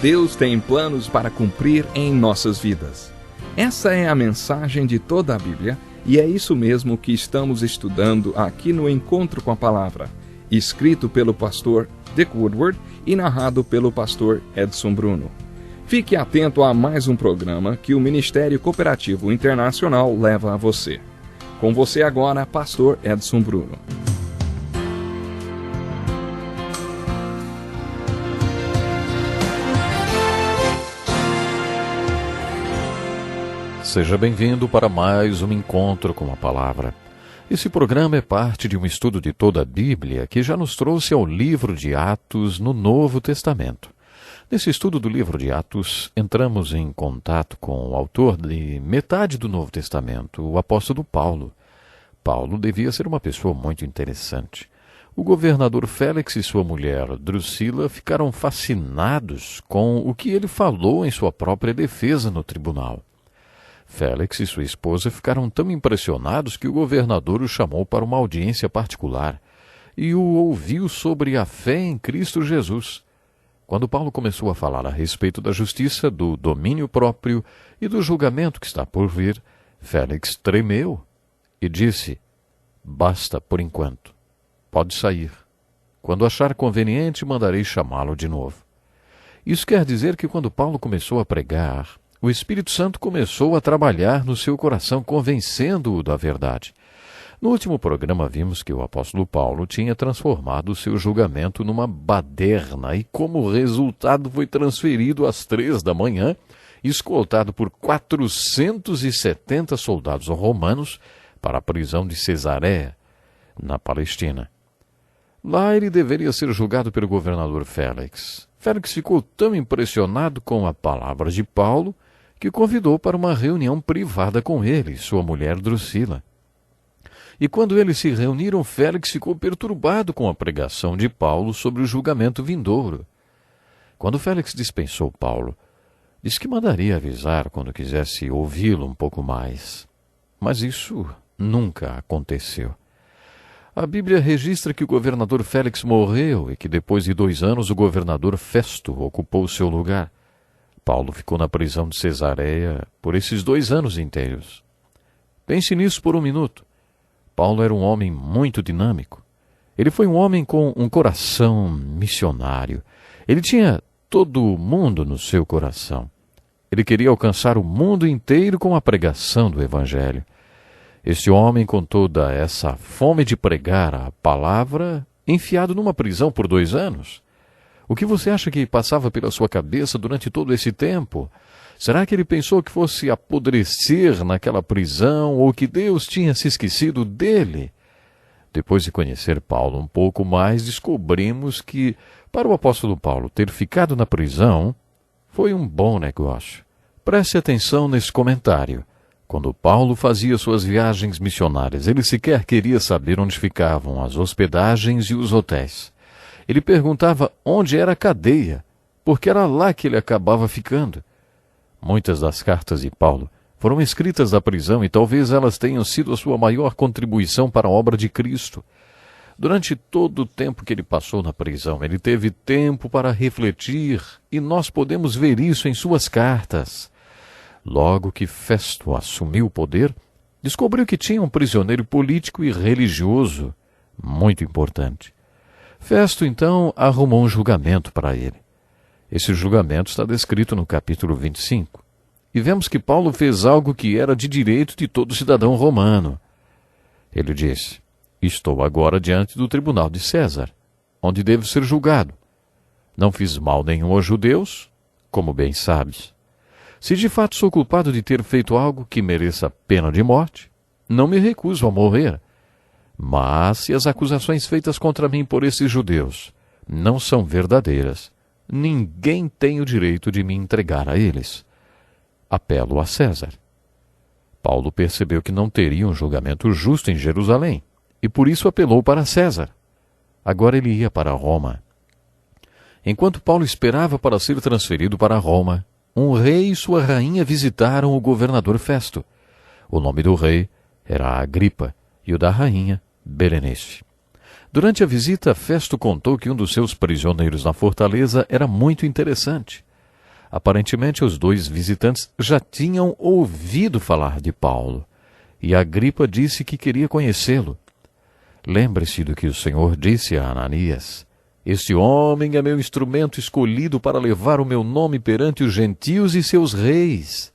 Deus tem planos para cumprir em nossas vidas. Essa é a mensagem de toda a Bíblia e é isso mesmo que estamos estudando aqui no Encontro com a Palavra, escrito pelo pastor Dick Woodward e narrado pelo pastor Edson Bruno. Fique atento a mais um programa que o Ministério Cooperativo Internacional leva a você. Com você agora, pastor Edson Bruno. Seja bem-vindo para mais um Encontro com a Palavra. Esse programa é parte de um estudo de toda a Bíblia que já nos trouxe ao livro de Atos no Novo Testamento. Nesse estudo do livro de Atos, entramos em contato com o autor de metade do Novo Testamento, o apóstolo Paulo. Paulo devia ser uma pessoa muito interessante. O governador Félix e sua mulher Drusila ficaram fascinados com o que ele falou em sua própria defesa no tribunal. Félix e sua esposa ficaram tão impressionados que o governador o chamou para uma audiência particular e o ouviu sobre a fé em Cristo Jesus. Quando Paulo começou a falar a respeito da justiça, do domínio próprio e do julgamento que está por vir, Félix tremeu e disse: "Basta por enquanto. Pode sair. Quando achar conveniente, mandarei chamá-lo de novo." Isso quer dizer que quando Paulo começou a pregar, o Espírito Santo começou a trabalhar no seu coração, convencendo-o da verdade. No último programa vimos que o apóstolo Paulo tinha transformado o seu julgamento numa baderna e, como resultado, foi transferido às 3 da manhã, escoltado por 470 soldados romanos para a prisão de Cesareia, na Palestina. Lá ele deveria ser julgado pelo governador Félix. Félix ficou tão impressionado com a palavra de Paulo que convidou para uma reunião privada com ele e sua mulher Drusila. E quando eles se reuniram, Félix ficou perturbado com a pregação de Paulo sobre o julgamento vindouro. Quando Félix dispensou Paulo, disse que mandaria avisar quando quisesse ouvi-lo um pouco mais. Mas isso nunca aconteceu. A Bíblia registra que o governador Félix morreu e que depois de 2 anos o governador Festo ocupou seu lugar. Paulo ficou na prisão de Cesareia por esses 2 anos inteiros. Pense nisso por um minuto. Paulo era um homem muito dinâmico. Ele foi um homem com um coração missionário. Ele tinha todo o mundo no seu coração. Ele queria alcançar o mundo inteiro com a pregação do Evangelho. Este homem, com toda essa fome de pregar a palavra, enfiado numa prisão por 2 anos. O que você acha que passava pela sua cabeça durante todo esse tempo? Será que ele pensou que fosse apodrecer naquela prisão ou que Deus tinha se esquecido dele? Depois de conhecer Paulo um pouco mais, descobrimos que, para o apóstolo Paulo ter ficado na prisão, foi um bom negócio. Preste atenção nesse comentário. Quando Paulo fazia suas viagens missionárias, ele sequer queria saber onde ficavam as hospedagens e os hotéis. Ele perguntava onde era a cadeia, porque era lá que ele acabava ficando. Muitas das cartas de Paulo foram escritas da prisão e talvez elas tenham sido a sua maior contribuição para a obra de Cristo. Durante todo o tempo que ele passou na prisão, ele teve tempo para refletir e nós podemos ver isso em suas cartas. Logo que Festo assumiu o poder, descobriu que tinha um prisioneiro político e religioso muito importante. Festo, então, arrumou um julgamento para ele. Esse julgamento está descrito no capítulo 25. E vemos que Paulo fez algo que era de direito de todo cidadão romano. Ele disse: "Estou agora diante do tribunal de César, onde devo ser julgado. Não fiz mal nenhum aos judeus, como bem sabes. Se de fato sou culpado de ter feito algo que mereça pena de morte, não me recuso a morrer. Mas se as acusações feitas contra mim por esses judeus não são verdadeiras, ninguém tem o direito de me entregar a eles. Apelo a César." Paulo percebeu que não teria um julgamento justo em Jerusalém, e por isso apelou para César. Agora ele ia para Roma. Enquanto Paulo esperava para ser transferido para Roma, um rei e sua rainha visitaram o governador Festo. O nome do rei era Agripa e o da rainha, Berenice. Durante a visita, Festo contou que um dos seus prisioneiros na fortaleza era muito interessante. Aparentemente, os dois visitantes já tinham ouvido falar de Paulo, e Agripa disse que queria conhecê-lo. Lembre-se do que o Senhor disse a Ananias: este homem é meu instrumento escolhido para levar o meu nome perante os gentios e seus reis.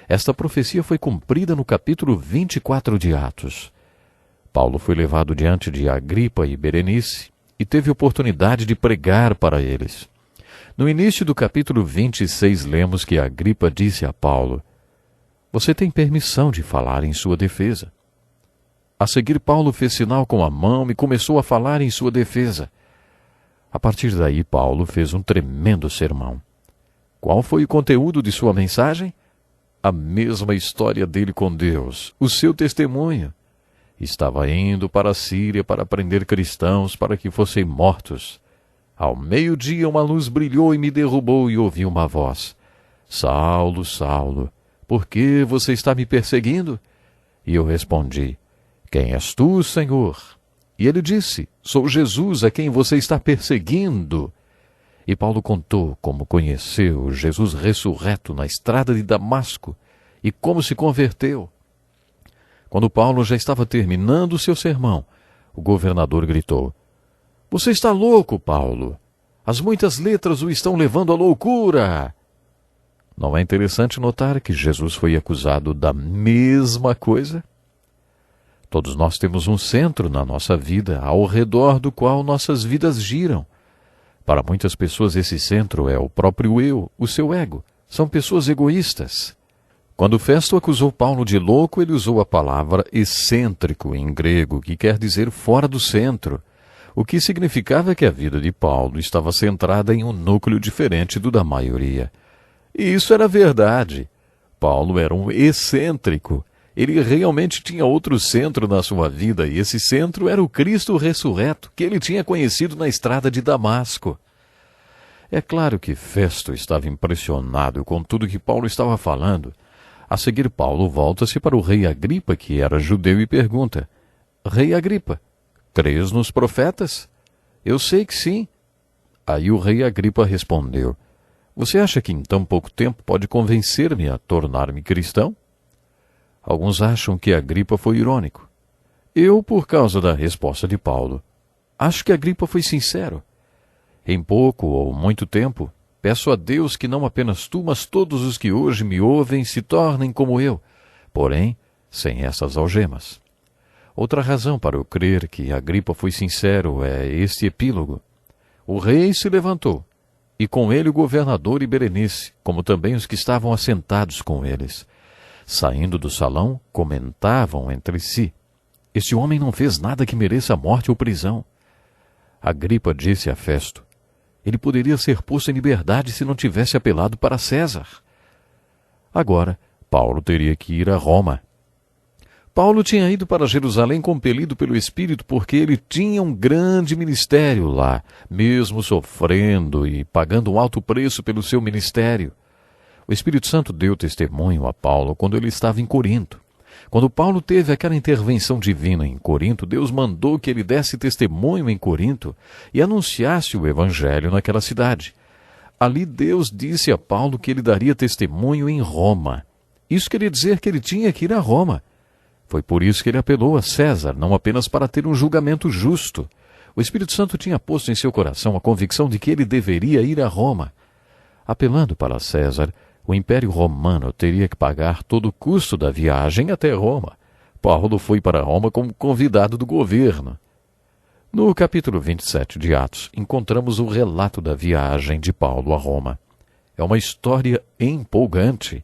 Esta profecia foi cumprida no capítulo 24 de Atos. Paulo foi levado diante de Agripa e Berenice e teve oportunidade de pregar para eles. No início do capítulo 26, lemos que Agripa disse a Paulo: você tem permissão de falar em sua defesa. A seguir, Paulo fez sinal com a mão e começou a falar em sua defesa. A partir daí, Paulo fez um tremendo sermão. Qual foi o conteúdo de sua mensagem? A mesma história dele com Deus, o seu testemunho. Estava indo para a Síria para prender cristãos para que fossem mortos. Ao meio-dia uma luz brilhou e me derrubou e ouvi uma voz: Saulo, Saulo, por que você está me perseguindo? E eu respondi: quem és tu, Senhor? E ele disse: sou Jesus a quem você está perseguindo. E Paulo contou como conheceu Jesus ressurreto na estrada de Damasco e como se converteu. Quando Paulo já estava terminando o seu sermão, o governador gritou: você está louco, Paulo! As muitas letras o estão levando à loucura! Não é interessante notar que Jesus foi acusado da mesma coisa? Todos nós temos um centro na nossa vida, ao redor do qual nossas vidas giram. Para muitas pessoas esse centro é o próprio eu, o seu ego. São pessoas egoístas. Quando Festo acusou Paulo de louco, ele usou a palavra excêntrico em grego, que quer dizer fora do centro, o que significava que a vida de Paulo estava centrada em um núcleo diferente do da maioria. E isso era verdade. Paulo era um excêntrico. Ele realmente tinha outro centro na sua vida, e esse centro era o Cristo ressurreto, que ele tinha conhecido na estrada de Damasco. É claro que Festo estava impressionado com tudo que Paulo estava falando. A seguir, Paulo volta-se para o rei Agripa, que era judeu, e pergunta: Rei Agripa, crês nos profetas? Eu sei que sim. Aí o rei Agripa respondeu: você acha que em tão pouco tempo pode convencer-me a tornar-me cristão? Alguns acham que Agripa foi irônico. Eu, por causa da resposta de Paulo, acho que Agripa foi sincero. Em pouco ou muito tempo, peço a Deus que não apenas tu, mas todos os que hoje me ouvem se tornem como eu, porém, sem essas algemas. Outra razão para eu crer que Agripa foi sincero é este epílogo. O rei se levantou, e com ele o governador e Berenice, como também os que estavam assentados com eles. Saindo do salão, comentavam entre si: este homem não fez nada que mereça morte ou prisão. Agripa disse a Festo: ele poderia ser posto em liberdade se não tivesse apelado para César. Agora, Paulo teria que ir a Roma. Paulo tinha ido para Jerusalém compelido pelo Espírito porque ele tinha um grande ministério lá, mesmo sofrendo e pagando um alto preço pelo seu ministério. O Espírito Santo deu testemunho a Paulo quando ele estava em Corinto. Quando Paulo teve aquela intervenção divina em Corinto, Deus mandou que ele desse testemunho em Corinto e anunciasse o Evangelho naquela cidade. Ali Deus disse a Paulo que ele daria testemunho em Roma. Isso queria dizer que ele tinha que ir a Roma. Foi por isso que ele apelou a César, não apenas para ter um julgamento justo. O Espírito Santo tinha posto em seu coração a convicção de que ele deveria ir a Roma. Apelando para César, o Império Romano teria que pagar todo o custo da viagem até Roma. Paulo foi para Roma como convidado do governo. No capítulo 27 de Atos, encontramos o relato da viagem de Paulo a Roma. É uma história empolgante.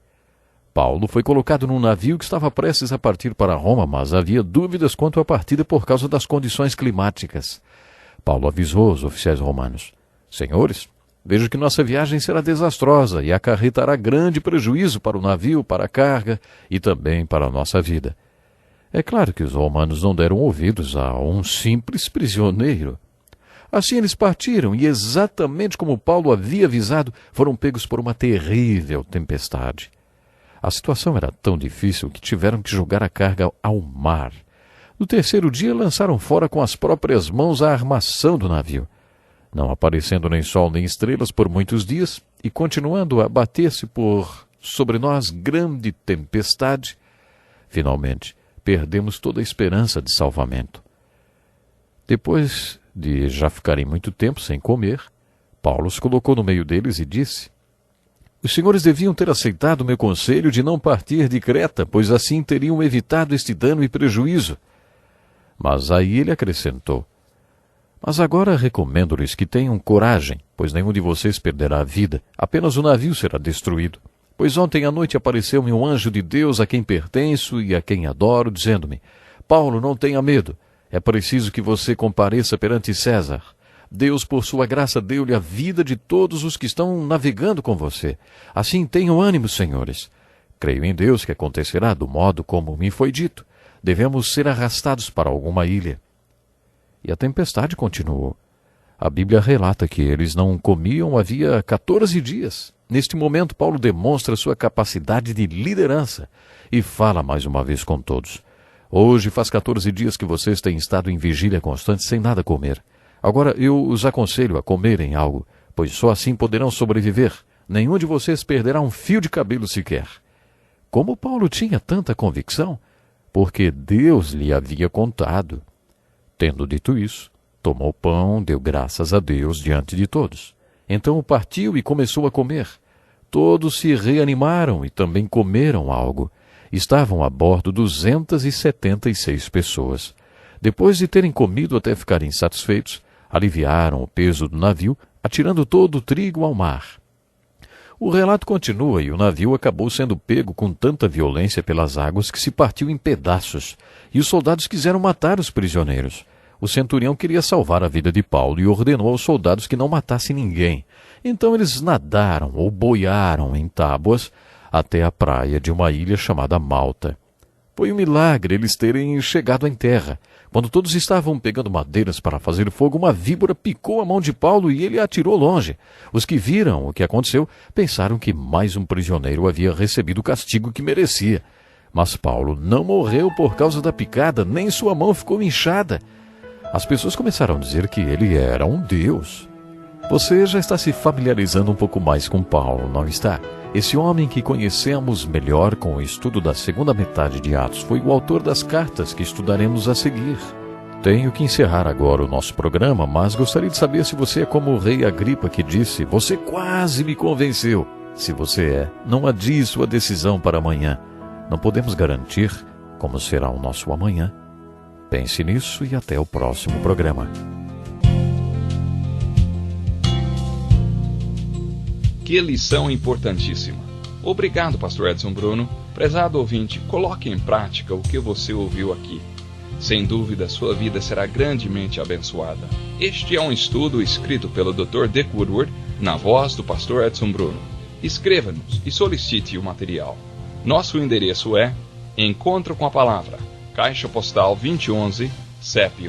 Paulo foi colocado num navio que estava prestes a partir para Roma, mas havia dúvidas quanto à partida por causa das condições climáticas. Paulo avisou os oficiais romanos: senhores, vejo que nossa viagem será desastrosa e acarretará grande prejuízo para o navio, para a carga e também para a nossa vida. É claro que os romanos não deram ouvidos a um simples prisioneiro. Assim eles partiram e, exatamente como Paulo havia avisado, foram pegos por uma terrível tempestade. A situação era tão difícil que tiveram que jogar a carga ao mar. No terceiro dia lançaram fora com as próprias mãos a armação do navio. Não aparecendo nem sol nem estrelas por muitos dias, e continuando a bater-se sobre nós grande tempestade, finalmente perdemos toda a esperança de salvamento. Depois de já ficarem muito tempo sem comer, Paulo os colocou no meio deles e disse: os senhores deviam ter aceitado o meu conselho de não partir de Creta, pois assim teriam evitado este dano e prejuízo. Mas aí ele acrescentou: mas agora recomendo-lhes que tenham coragem, pois nenhum de vocês perderá a vida, apenas o navio será destruído. Pois ontem à noite apareceu-me um anjo de Deus a quem pertenço e a quem adoro, dizendo-me: Paulo, não tenha medo, é preciso que você compareça perante César. Deus, por sua graça, deu-lhe a vida de todos os que estão navegando com você. Assim tenham ânimo, senhores. Creio em Deus que acontecerá do modo como me foi dito. Devemos ser arrastados para alguma ilha. E a tempestade continuou. A Bíblia relata que eles não comiam havia 14 dias. Neste momento, Paulo demonstra sua capacidade de liderança e fala mais uma vez com todos. Hoje faz 14 dias que vocês têm estado em vigília constante sem nada comer. Agora eu os aconselho a comerem algo, pois só assim poderão sobreviver. Nenhum de vocês perderá um fio de cabelo sequer. Como Paulo tinha tanta convicção? Porque Deus lhe havia contado. Tendo dito isso, tomou pão, deu graças a Deus diante de todos. Então partiu e começou a comer. Todos se reanimaram e também comeram algo. Estavam a bordo 276 pessoas. Depois de terem comido até ficarem satisfeitos, aliviaram o peso do navio, atirando todo o trigo ao mar. O relato continua e o navio acabou sendo pego com tanta violência pelas águas que se partiu em pedaços, e os soldados quiseram matar os prisioneiros. O centurião queria salvar a vida de Paulo e ordenou aos soldados que não matassem ninguém. Então eles nadaram ou boiaram em tábuas até a praia de uma ilha chamada Malta. Foi um milagre eles terem chegado em terra. Quando todos estavam pegando madeiras para fazer fogo, uma víbora picou a mão de Paulo e ele a atirou longe. Os que viram o que aconteceu pensaram que mais um prisioneiro havia recebido o castigo que merecia. Mas Paulo não morreu por causa da picada, nem sua mão ficou inchada. As pessoas começaram a dizer que ele era um deus. Você já está se familiarizando um pouco mais com Paulo, não está? Esse homem que conhecemos melhor com o estudo da segunda metade de Atos foi o autor das cartas que estudaremos a seguir. Tenho que encerrar agora o nosso programa, mas gostaria de saber se você é como o rei Agripa que disse: você quase me convenceu. Se você é, não adie sua decisão para amanhã. Não podemos garantir como será o nosso amanhã. Pense nisso e até o próximo programa. Que lição importantíssima. Obrigado, pastor Edson Bruno. Prezado ouvinte, coloque em prática o que você ouviu aqui. Sem dúvida, sua vida será grandemente abençoada. Este é um estudo escrito pelo Dr. Dick Woodward, na voz do pastor Edson Bruno. Escreva-nos e solicite o material. Nosso endereço é Encontro com a Palavra, Caixa Postal 2011, CEP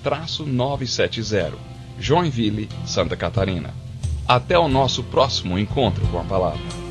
89201-970, Joinville, Santa Catarina. Até o nosso próximo encontro com a Palavra.